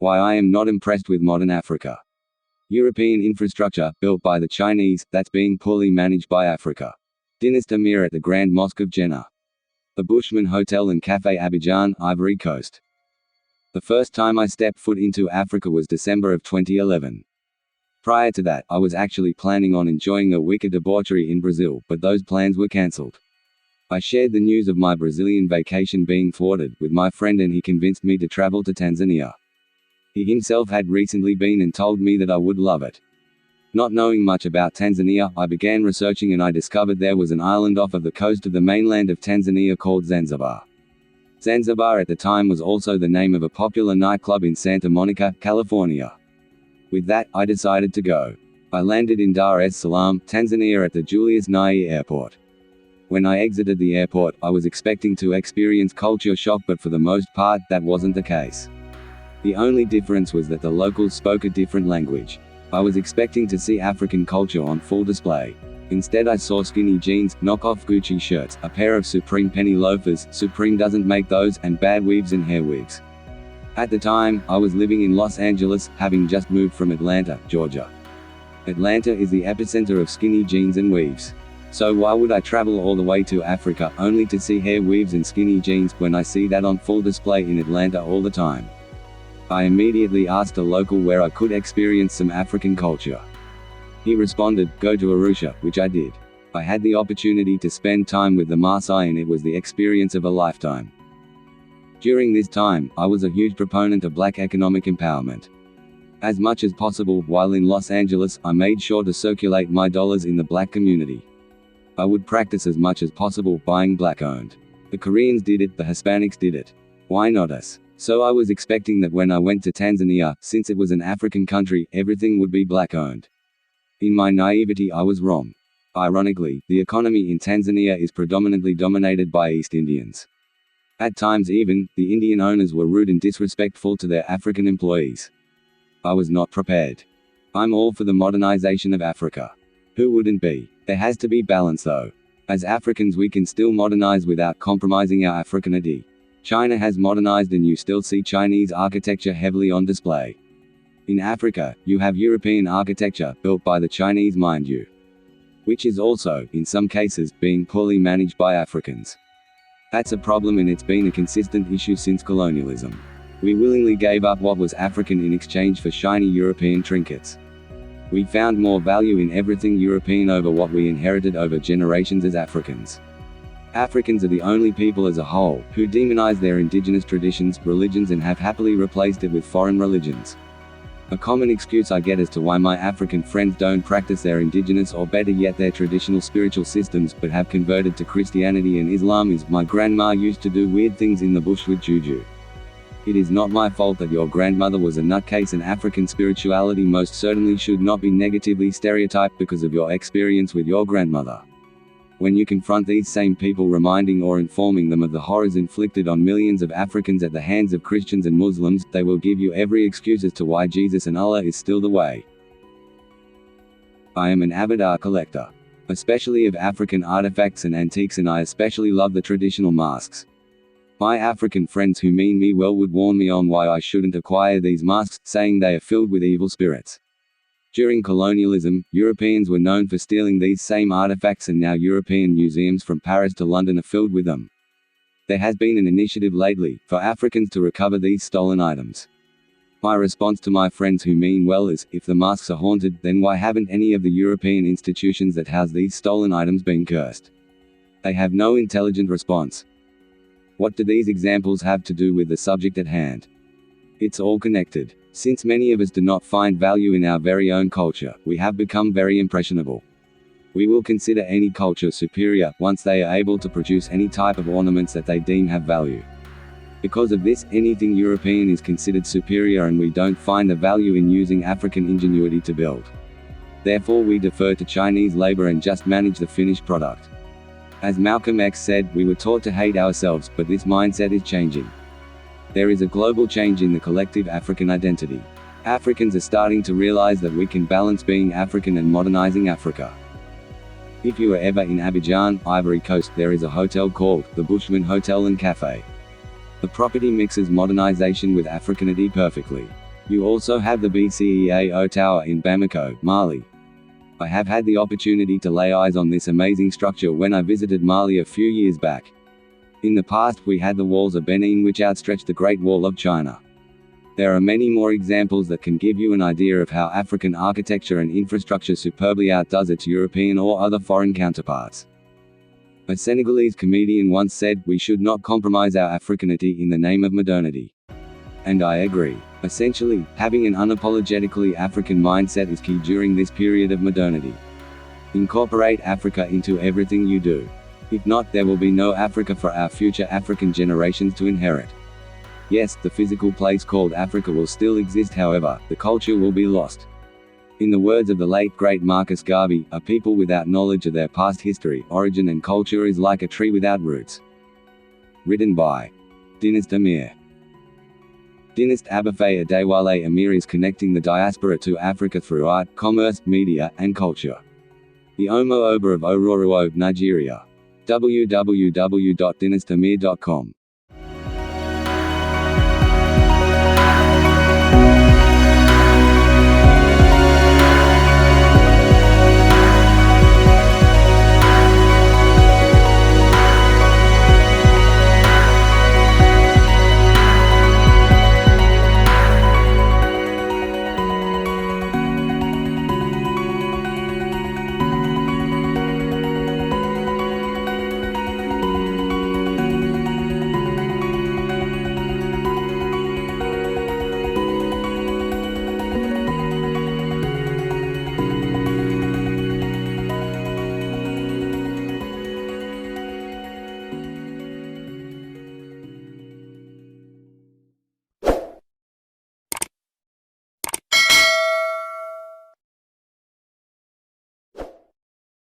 Why I am not impressed with modern Africa. European infrastructure, built by the Chinese, that's being poorly managed by Africa. Dynast Amir at the Grand Mosque of Jannah. The Bushman Hotel and Café Abidjan, Ivory Coast. The first time I stepped foot into Africa was December of 2011. Prior to that, I was actually planning on enjoying a week of debauchery in Brazil, but those plans were cancelled. I shared the news of my Brazilian vacation being thwarted with my friend, and he convinced me to travel to Tanzania. He himself had recently been and told me that I would love it. Not knowing much about Tanzania, I began researching and I discovered there was an island off of the coast of the mainland of Tanzania called Zanzibar. Zanzibar at the time was also the name of a popular nightclub in Santa Monica, California. With that, I decided to go. I landed in Dar es Salaam, Tanzania at the Julius Nyerere Airport. When I exited the airport, I was expecting to experience culture shock, but for the most part, that wasn't the case. The only difference was that the locals spoke a different language. I was expecting to see African culture on full display. Instead, I saw skinny jeans, knockoff Gucci shirts, a pair of Supreme penny loafers, Supreme doesn't make those, and bad weaves and hair wigs. At the time, I was living in Los Angeles, having just moved from Atlanta, Georgia. Atlanta is the epicenter of skinny jeans and weaves. So why would I travel all the way to Africa, only to see hair weaves and skinny jeans, when I see that on full display in Atlanta all the time? I immediately asked a local where I could experience some African culture. He responded, "Go to Arusha," which I did. I had the opportunity to spend time with the Maasai, and it was the experience of a lifetime. During this time, I was a huge proponent of black economic empowerment. As much as possible, while in Los Angeles, I made sure to circulate my dollars in the black community. I would practice as much as possible buying black-owned. The Koreans did it, the Hispanics did it. Why not us? So I was expecting that when I went to Tanzania, since it was an African country, everything would be black-owned. In my naivety, I was wrong. Ironically, the economy in Tanzania is predominantly dominated by East Indians. At times even, the Indian owners were rude and disrespectful to their African employees. I was not prepared. I'm all for the modernization of Africa. Who wouldn't be? There has to be balance though. As Africans, we can still modernize without compromising our Africanity. China has modernized, and you still see Chinese architecture heavily on display. In Africa, you have European architecture, built by the Chinese mind you. Which is also, in some cases, being poorly managed by Africans. That's a problem, and it's been a consistent issue since colonialism. We willingly gave up what was African in exchange for shiny European trinkets. We found more value in everything European over what we inherited over generations as Africans. Africans are the only people as a whole who demonize their indigenous traditions, religions, and have happily replaced it with foreign religions. A common excuse I get as to why my African friends don't practice their indigenous, or better yet their traditional spiritual systems, but have converted to Christianity and Islam is, "My grandma used to do weird things in the bush with juju." It is not my fault that your grandmother was a nutcase, and African spirituality most certainly should not be negatively stereotyped because of your experience with your grandmother. When you confront these same people, reminding or informing them of the horrors inflicted on millions of Africans at the hands of Christians and Muslims, they will give you every excuse as to why Jesus and Allah is still the way. I am an avid art collector, especially of African artifacts and antiques, and I especially love the traditional masks. My African friends who mean me well would warn me on why I shouldn't acquire these masks, saying they are filled with evil spirits. During colonialism, Europeans were known for stealing these same artifacts, and now European museums from Paris to London are filled with them. There has been an initiative lately for Africans to recover these stolen items. My response to my friends who mean well is, if the masks are haunted, then why haven't any of the European institutions that house these stolen items been cursed? They have no intelligent response. What do these examples have to do with the subject at hand? It's all connected. Since many of us do not find value in our very own culture, we have become very impressionable. We will consider any culture superior once they are able to produce any type of ornaments that they deem have value. Because of this, anything European is considered superior, and we don't find the value in using African ingenuity to build. Therefore, we defer to Chinese labor and just manage the finished product. As Malcolm X said, we were taught to hate ourselves, but this mindset is changing. There is a global change in the collective African identity. Africans are starting to realize that we can balance being African and modernizing Africa. If you are ever in Abidjan, Ivory Coast, there is a hotel called the Bushman Hotel and Café. The property mixes modernization with Africanity perfectly. You also have the BCEAO Tower in Bamako, Mali. I have had the opportunity to lay eyes on this amazing structure when I visited Mali a few years back. In the past we had the walls of Benin which outstretched the Great Wall of China. There are many more examples that can give you an idea of how African architecture and infrastructure superbly outdoes its European or other foreign counterparts. A Senegalese comedian once said, "We should not compromise our Africanity in the name of modernity." And I agree. Essentially, having an unapologetically African mindset is key during this period of modernity. Incorporate Africa into everything you do. If not, there will be no Africa for our future African generations to inherit. Yes, the physical place called Africa will still exist, however, the culture will be lost. In the words of the late great Marcus Garvey, a people without knowledge of their past history, origin and culture is like a tree without roots. Written by Dynast Amir. Dynast Amir Amir is connecting the diaspora to Africa through art, commerce, media, and culture. The Omo Oba of Ororuo, Nigeria. www.dynastamir.com